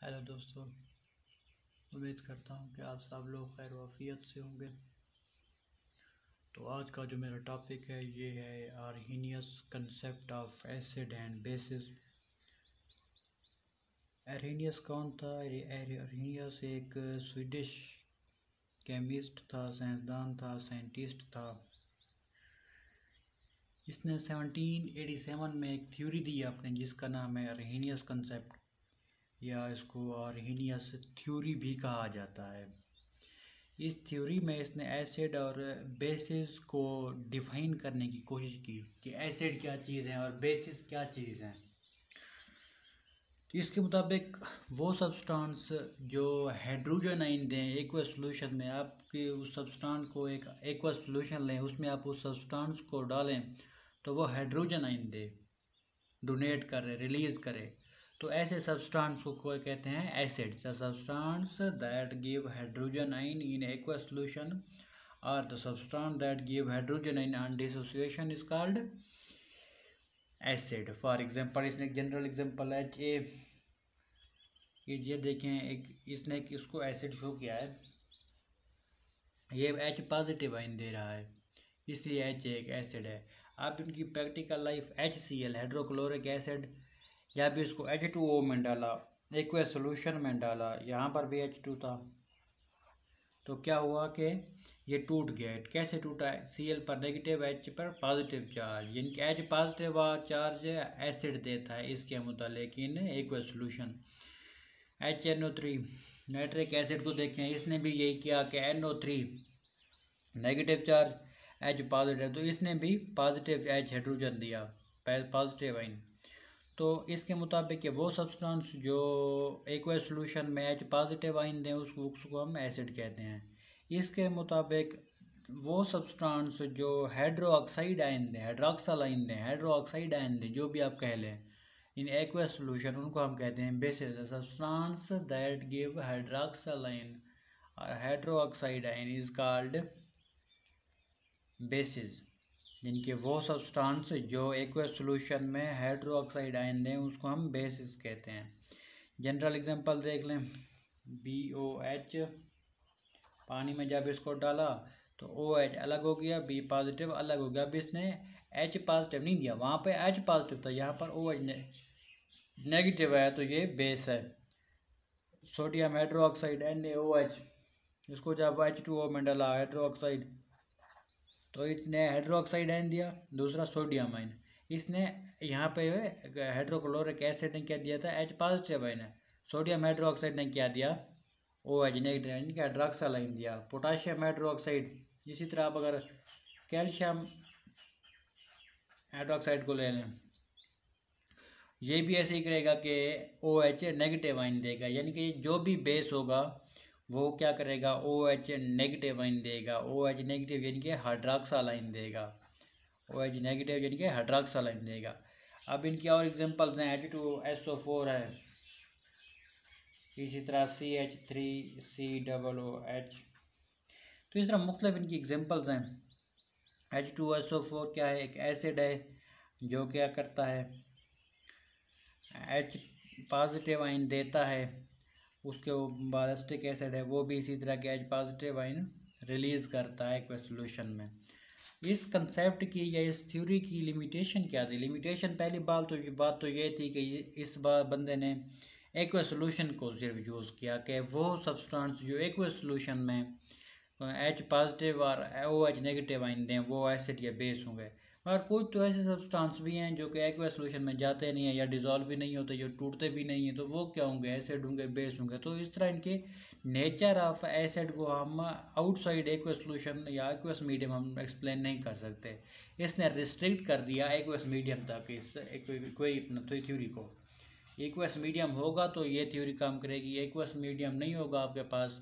Hello दोस्तों, उम्मीद करता हूँ कि आप सब लोग खैर वाफियत से होंगे। तो आज का जो मेरा टॉपिक है ये है Arrhenius concept of acid and bases. Arrhenius कौन था? आर्हीनियस एक स्वीडिश केमिस्ट था, साइंसदान था, साइंटिस्ट था। इसने 1787 में एक थ्योरी दी अपने जिसका नाम है आर्हीनियस कंसेप्ट, या इसको आर्हीनियस थ्योरी भी कहा जाता है। इस थ्योरी में इसने एसिड और बेसिस को डिफाइन करने की कोशिश की कि एसिड क्या चीज़ है और बेसिस क्या चीज़ है। तो इसके मुताबिक वो सब्सटेंस जो हाइड्रोजन आयन दें एक्वस सॉल्यूशन में, आपके उस सब्सटेंस को एक एक्वस सॉल्यूशन लें, उसमें आप उस सब्सटेंस को डालें तो वो हाइड्रोजन आयन दे, डोनेट करे, रिलीज़ करे। तो ऐसे सब्सटेंस को कहते हैं acids. Substance that give hydrogen ion in aqueous solution or the substance that give hydrogen ion on dissociation is called acid. For example, इसने एक जनरल एग्जांपल है ये देखें, एक इसने इसको एसिड शो किया है, ये H पॉजिटिव आयन दे रहा है, इसलिए H एक एसिड है। अब इनकी practical life HCl hydrochloric acid, या भी इसको H2O में डाला, एक्वस सॉल्यूशन में डाला, यहाँ पर भी H2 था, तो क्या हुआ कि ये टूट गया। कैसे टूटा? Cl पर नेगेटिव, H पर पॉजिटिव चार्ज, यानी कि H पॉजिटिव चार्ज एसिड देता है इसके मुतालिक in aqueous solution. HNO3 nitric acid को देखें, इसने भी यही किया कि NO3 negative charge, H positive, तो इसने भी पॉजिटिव H हाइड्रोजन दिया, पॉजिटिव आयन। तो इसके मुताबिक कि वो सब्सटेंस जो एक्वस सॉल्यूशन में H पॉजिटिव आयन दें उसको हम एसिड कहते हैं। इसके मुताबिक वो सब्सटेंस जो हाइड्रो ऑक्साइड आयन दें, हाइड्रोक्सल आयन दें, हाइड्रो ऑक्साइड आयन दें, जो भी आप कह लें इन एक्वस सॉल्यूशन, उनको हम कहते हैं bases. Substance that give hydroxyl ion और hydro oxide ion is called bases. जिनके वो सब्सटेंस जो एक्वस सॉल्यूशन में हाइड्रो ऑक्साइड आयन दें उसको हम बेसिस कहते हैं। जनरल एग्जांपल देख लें, BOH, पानी में जब इसको डाला तो OH अलग हो गया, B पॉजिटिव अलग हो गया। अब इसने H पॉजिटिव नहीं दिया, वहाँ पे H पॉजिटिव था, यहाँ पर OH नेगेटिव है, तो ये बेस है। सोडियम हाइड्रोक्साइड NaOH, इसको जब H2O में डाला हाइड्रोक्साइड, तो इसने हाइड्रोक्साइड आयन दिया, दूसरा सोडियम आयन। इसने यहाँ पे हाइड्रोक्लोरिक एसिड ने क्या दिया था? H पॉजिटिव आयन है। सोडियम हाइड्रोक्साइड ने क्या दिया? OH नेगेटिव आयन का हाइड्रोक्सल आयन दिया। पोटाशियम हाइड्रोक्साइड, इसी तरह आप अगर कैल्शियम हाइड्रोक्साइड को ले लें, ये भी ऐसे ही करेगा कि OH नेगेटिव आयन देगा, यानी कि जो भी बेस होगा वो क्या करेगा? OH नेगेटिव आयन देगा। OH नेगेटिव यानी कि हाइड्रोक्सल आयन देगा, OH नेगेटिव यानी कि हाइड्रोक्सल आयन देगा। अब इनकी और एग्जांपल्स हैं, H2SO4 है, इसी तरह CH3COOH। तो इस तरह मुख्तलिफ इनकी एग्जांपल्स हैं। H2SO4 क्या है? एक एसिड है जो क्या करता है? H पॉजिटिव आयन देता है, उसके बाद एसिटिक एसिड है वो भी इसी तरह के H पॉजिटिव आयन रिलीज़ करता है एक्वस सॉल्यूशन में। इस कंसेप्ट की या इस थ्योरी की लिमिटेशन क्या थी? लिमिटेशन पहली बात तो ये थी कि इस बार बंदे ने एक्वस सॉल्यूशन को सिर्फ यूज़ किया कि वो सब्सटेंस जो एक्वस सॉल्यूशन में H पॉजिटिव और OH नेगेटिव आयन दें वो एसिड या बेस होंगे। और कुछ तो ऐसे सब्सटेंस भी हैं जो कि एक्वस सॉल्यूशन में जाते नहीं हैं या डिज़ोल्व भी नहीं होते, जो टूटते भी नहीं हैं, तो वो क्या होंगे? एसिड होंगे, बेस होंगे। तो इस तरह इनके नेचर ऑफ एसिड को हम आउटसाइड एक्वस सॉल्यूशन या एक्वस मीडियम हम एक्सप्लेन नहीं कर सकते। इसने रिस्ट्रिक्ट कर दिया एक्वस मीडियम तक इस कोई थ्योरी को। एक्वस मीडियम होगा तो ये थ्योरी काम करेगी, एक्वस मीडियम नहीं होगा आपके पास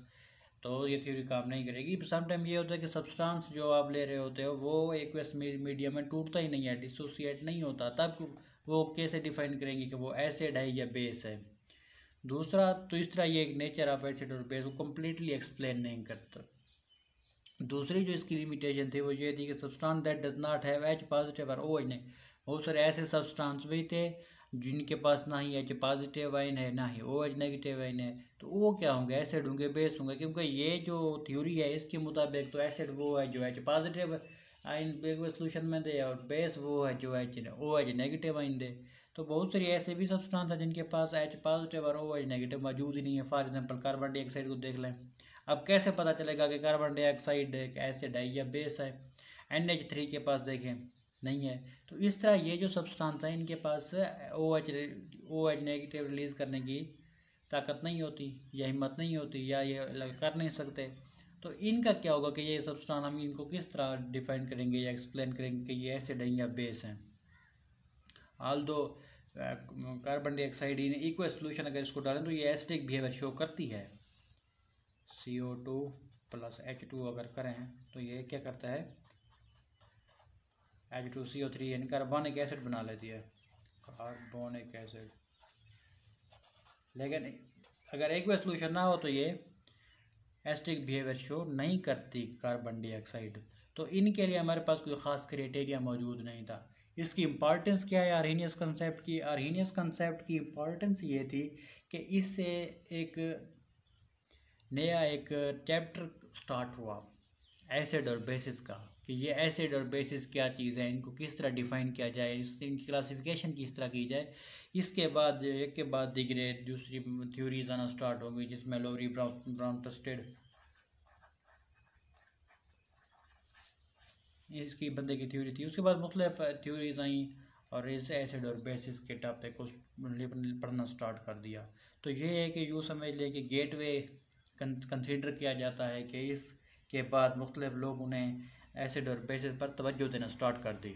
तो ये थ्योरी काम नहीं करेगी। समटाइम ये होता है कि सब्सटेंस जो आप ले रहे होते हो वो एक्वस मीडियम में टूटता ही नहीं है, डिसोसिएट नहीं होता, तब वो कैसे डिफाइन करेंगे कि वो एसिड है या बेस है? दूसरा, तो इस तरह ये एक नेचर ऑफ एसिड और बेस को कम्प्लीटली एक्सप्लेन नहीं करता। दूसरी जो इसकी लिमिटेशन थी वो ये थी कि substance that does not have H positive और OH नहीं। बहुत सारे ऐसे सब्सटेंस भी थे जिनके पास ना ही एच पॉजिटिव आयन है ना ही ओ एच नेगेटिव आयन है, तो वो क्या होंगे, एसिड होंगे, बेस होंगे। क्योंकि ये जो थ्योरी है इसके मुताबिक तो एसिड वो है जो एच पॉजिटिव आयन सोल्यूशन में दे, और बेस वो है जो H O H negative ion दे। तो बहुत सारी ऐसे भी सब्सटेंस है जिनके पास एच पॉजिटिव और ओ एच नेगेटिव मौजूद ही नहीं है। फॉर एग्जांपल कार्बन डाइऑक्साइड को देख लें। अब कैसे पता चलेगा कि कार्बन डाइऑक्साइड एक एसिड है या बेस है? NH3 के पास देखें नहीं है। तो इस तरह ये जो सब्सटेंस है इनके पास ओ एच नेगेटिव रिलीज़ करने की ताकत नहीं होती या हिम्मत नहीं होती या ये कर नहीं सकते। तो इनका क्या होगा कि ये सब्सटेंस हम इनको किस तरह डिफाइन करेंगे या एक्सप्लेन करेंगे कि ये एसिड है या बेस हैं। Aldous carbon dioxide in equals solution अगर इसको डालें तो ये एसिडिक बिहेवियर शो करती है। CO2 + H2 अगर करें तो ये क्या करता है, H2CO3 यानी कार्बोनिक एसिड बना लेती है, कार्बोनिक एसिड। लेकिन अगर एक्वस सोल्यूशन ना हो तो ये एसिडिक बिहेवियर शो नहीं करती कार्बन डाइऑक्साइड। तो इनके लिए हमारे पास कोई ख़ास क्राइटेरिया मौजूद नहीं था। इसकी इम्पॉर्टेंस क्या है आर्हेनियस कंसेप्ट की? आर्हेनियस कंसेप्ट की इम्पॉर्टेंस ये थी कि इससे एक नया एक चैप्टर स्टार्ट हुआ एसिड और बेसिस का, कि ये एसिड और बेसिस क्या चीज़ है, इनको किस तरह डिफ़ाइन किया जाए, इनकी क्लासिफिकेशन किस तरह की जाए। इसके बाद एक के बाद दिगरे दूसरी थ्योरीज आना स्टार्ट हो गई, जिसमें लोरी ब्राउन-टस्टेड इसकी बंदे की थ्योरी थी। उसके बाद मुख्तलिफ थ्योरीज आई और इस एसिड और बेसिस के टॉपिक को पढ़ना स्टार्ट कर दिया। तो ये है कि यूँ समझ लें कि गेटवे कंसीडर किया जाता है कि इसके बाद मुख्तलिफ लोग उन्हें एसिड और बेसिस पर तवज्जो देना स्टार्ट कर दी।